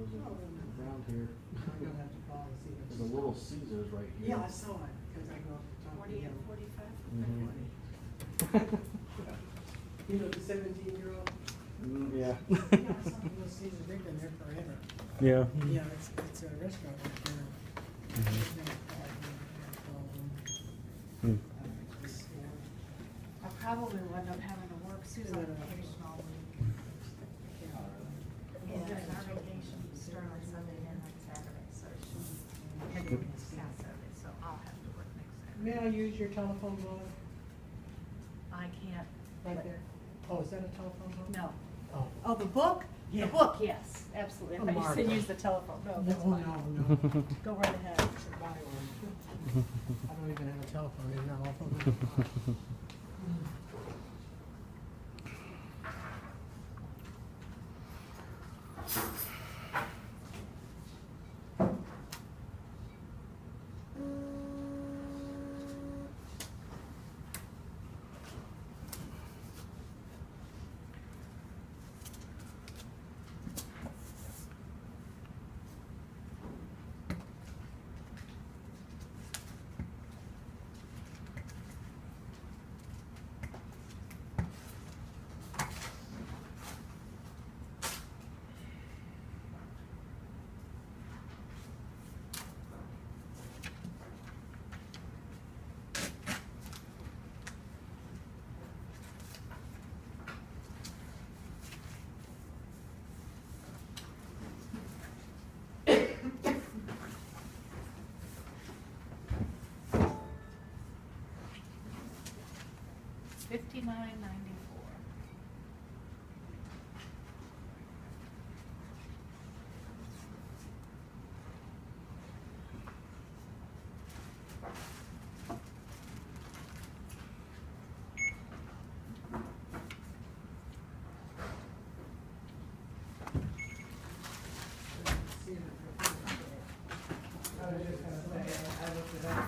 around here. I'm gonna have to call and see There's a Little Caesars right here. Yeah, I saw it, because I go up to talk to 40 him. and 45? You know, the 17-year-old? Yeah. Yeah, I saw Little Caesars, they've been there forever. Yeah. Yeah, it's a restaurant right there. I probably would end up having to work Sue's on vacation all week. Yeah, our vacation starts on Sunday and on Saturday, so she had to work this past Saturday, so I'll have to work next Saturday. May I use your telephone book? I can't. Right there. Oh, is that a telephone book? No. Oh. Oh, the book? Yeah. The book, yes, absolutely. I Oh, thought you said marvelous. use the telephone. No, No, that's no, fine. no. Go right ahead. I should buy one. I don't even have a telephone, it's not off of me. $59.94. I was just gonna say, I looked it up,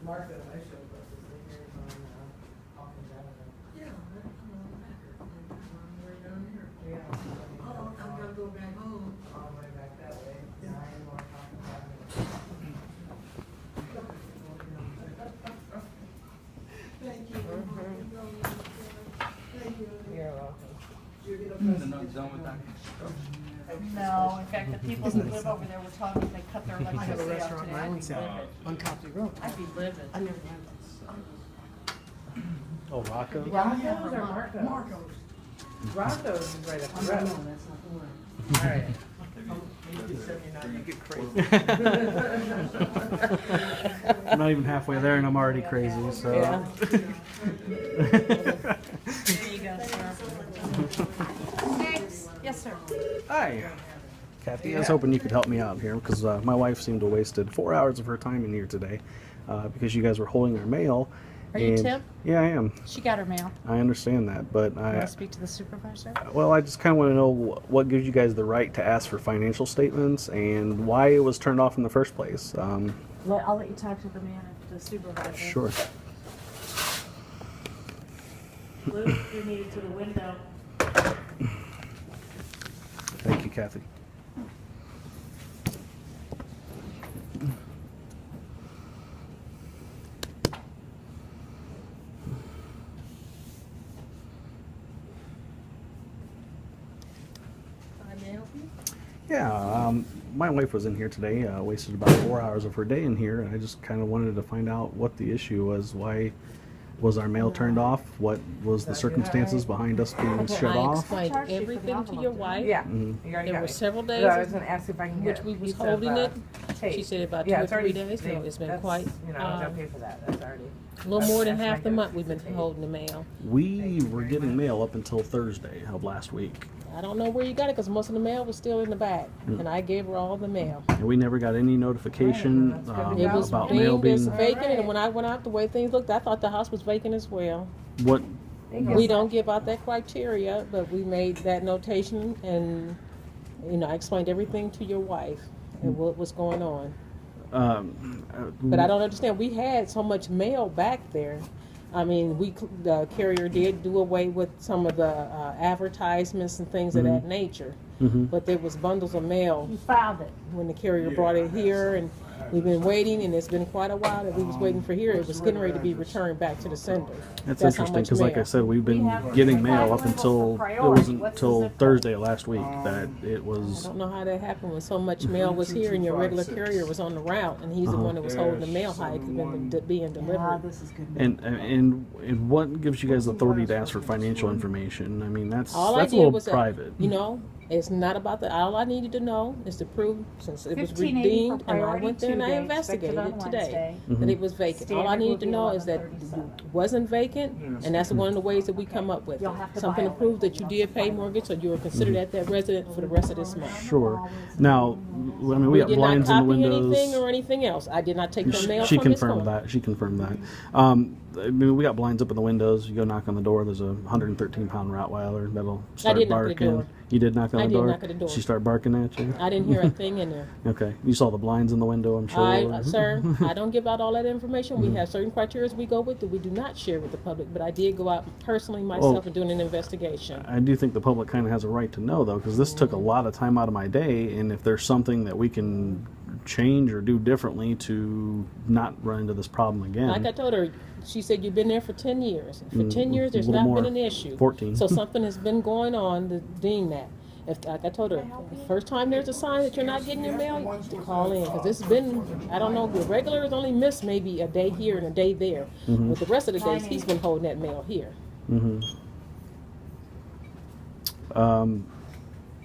Mark that I showed us is the here's on, Hawkins Avenue. Yeah, we're down here. Yeah. Oh, I'm gonna go back home. All the way back that way, nine more Hawkins Avenue. Thank you. Thank you. You're welcome. You're gonna. Not done with that construction. No, in fact, the people that live over there were telling me they cut their I have a electricity off restaurant today. in my I'd own be cell livid. on Copley Road. I'd be livid. I never had this. Oh, Rocco? Rocco's or Marco's? Marco's. Rocco's is right up the road. No, that's not the one. All right. You get crazy. I'm not even halfway there and I'm already crazy, so. Yeah. There you go, sir. Thanks. Yes, sir. Hi. Kathy, I was hoping you could help me out here because my wife seemed to have wasted 4 hours of her time in here today because you guys were holding our mail. Are you and- Tim? Yeah, I am. She got her mail. I understand that, but You want to speak to the supervisor? well, I just kind of want to know what gives you guys the right to ask for financial statements and why it was turned off in the first place. I'll let you talk to the man, the supervisor. Sure. Luke, you're needed to the window. Thank you, Kathy. May I help you? Yeah, my wife was in here today, wasted about 4 hours of her day in here, and I just kind of wanted to find out what the issue was. Why was our mail turned off? What was the circumstances behind us being shut I off? explained Charged you for the everything to your envelope, wife. Yeah. Mhm. You already There got were me. several So days I was gonna ask if I can which get we a was piece of, holding it. tape. She said about Yeah, 2 or it's 3 already- days. No, it's been that's, quite you know, it's okay for that, that's already. a little more than that's half my the good month we've been tape. holding the mail. We were getting mail up until Thursday of last week, I don't know where you got it because most of the mail was still in the bag, and I gave her all the mail. and we never got any notification Right, well, that's good to It know. was about mail deemed as being. vacant, Alright. and when I went out, the way things looked, I thought the house was vacant as well. What? We don't give out that criteria, but we made that notation, and I explained everything to your wife and what was going on. But I don't understand. We had so much mail back there. I mean, the carrier did do away with some of the advertisements and things of that nature. But there was bundles of mail You filed it. when the carrier brought it here, and we've been waiting, and it's been quite a while that we was waiting for here. It was getting ready to be returned back to the sender. That's how interesting much because, like I mail. said, we've been getting mail up until it wasn't until Thursday of last week that it I was. don't know how that happened when so much mail was here and your regular carrier was on the route, and he's the one that was holding the mail high being delivered. This is good. And what gives you guys the authority to ask for financial information? I mean, that's All I a did little was, private. you know, it's not about the. All I needed to know is to prove, since it was 1580 redeemed, for and I priority went there and I Tuesday, investigated expected it on today, Wednesday. that it was vacant. All I Standard needed will to be know is that it 11:37. wasn't vacant, and that's one of the ways that we come up with it. You'll have to Something to buy it. prove that you did pay mortgage, or you were considered at that resident for the rest of this month. Sure. Now, I mean, we We got did not blinds in the copy windows. anything or anything else. I did not take the mail She from Ms. confirmed Corn. that. She confirmed that. I mean, we got blinds up in the windows. You go knock on the door. There's a 113-pound Rottweiler that'll start did knock at the barking. door. You did knock on I the did door. knock at the door. She started barking at you. I didn't hear a thing in there. Okay. You saw the blinds in the window, I'm sure. Sir, I don't give out all that information. We have certain criteria we go with that we do not share with the public, but I did go out personally myself and doing an investigation. I do think the public kind of has a right to know, though, because this took a lot of time out of my day, and if there's something that we can change or do differently to not run into this problem again. Like I told her, she said, you've been there for 10 years. For 10 years, there's a little not been more. an issue. 14. So something has been going on to deem that. If, like I told her, the first time there's a sign that you're not getting your mail, to call in. Because it's been, I don't know, the regulars only miss maybe a day here and a day there. But the rest of the days, he's been holding that mail here.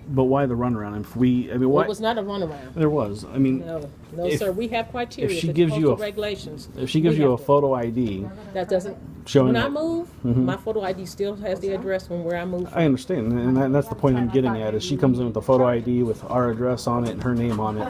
But why the runaround? If we, I mean, why? It was not a runaround. There was. I mean, No, if- sir. We have criteria. if she the gives you postal a- regulations. if she gives we you a have to- photo ID, that doesn't. showing When I that- move, my photo ID still has the address from where I moved. I understand, and that's the point I'm getting at. Is she comes in with a photo ID with our address on it and her name on it?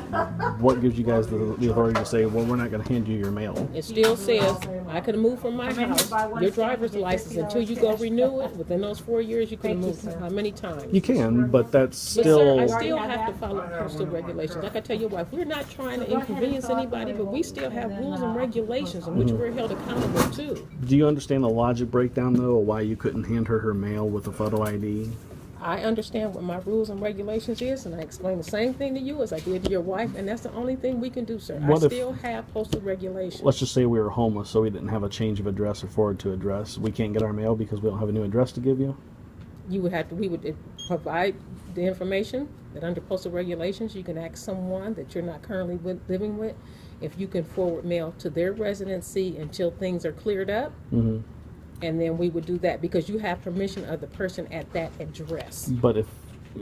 What gives you guys the authority to say, well, we're not going to hand you your mail? It still says I could have moved from my house. Your driver's license until you go renew it. Within those 4 years, you could have moved how many times? You can, but that's But sir, I still. still have to follow postal regulations. Like I tell your wife, we're not trying to inconvenience anybody, but we still have rules and regulations in which we're held accountable to. Do you understand the logic breakdown, though, of why you couldn't hand her mail with a photo ID? I understand what my rules and regulations is, and I explain the same thing to you as I did to your wife, and that's the only thing we can do, sir. What I if- still have postal regulations. Let's just say we were homeless, so we didn't have a change of address or forward to address. We can't get our mail because we don't have a new address to give you? You would have to, we would provide the information that under postal regulations, you can ask someone that you're not currently living with if you can forward mail to their residency until things are cleared up. And then we would do that because you have permission of the person at that address. But if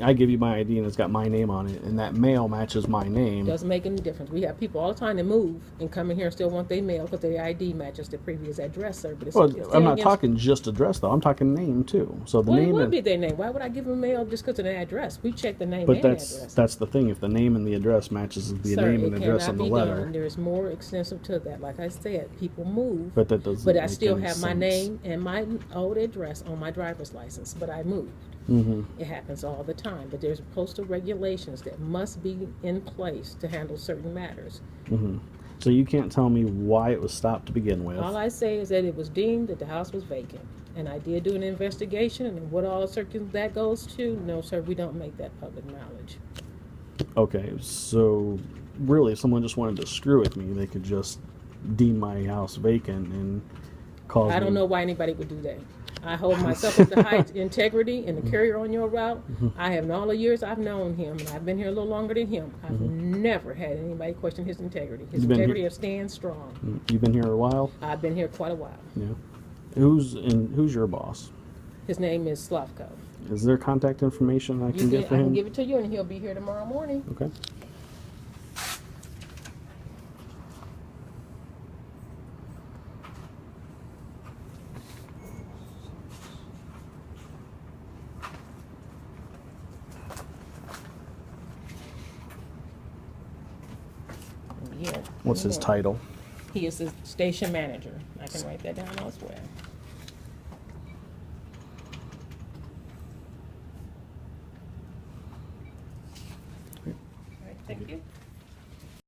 I give you my ID and it's got my name on it, and that mail matches my name, Doesn't make any difference. We have people all the time that move and come in here and still want their mail because their ID matches the previous address, sir. But it's, well, it's still I'm not against- talking just address, though. I'm talking name, too. So the Well, it name would and- be their name. Why would I give them mail just because of their address? We check the name But and that's address. the thing. If the name and the address matches the Sir, name and it address cannot on the be letter, done. There's more extensive to that. Like I said, people move. but that doesn't. But I make still any have my sense. name and my old address on my driver's license, but I moved. It happens all the time. But there's postal regulations that must be in place to handle certain matters. So you can't tell me why it was stopped to begin with. All I say is that it was deemed that the house was vacant. And I did do an investigation, and what all the circles that goes to, no, sir, we don't make that public knowledge. Okay, so really, if someone just wanted to screw with me, they could just deem my house vacant and cause I me. don't know why anybody would do that. I hold myself with the high integrity and the carrier on your route. I have in all the years I've known him, and I've been here a little longer than him. I've never had anybody question his integrity. His You've been integrity here- has stand strong. You've been here a while. I've been here quite a while. Yeah. Who's your boss? His name is Slavko. Is there contact information I can get for I can him? give it to you, and he'll be here tomorrow morning. Okay. Yeah. What's his title? He is the station manager. I can write that down as well. All right, thank you.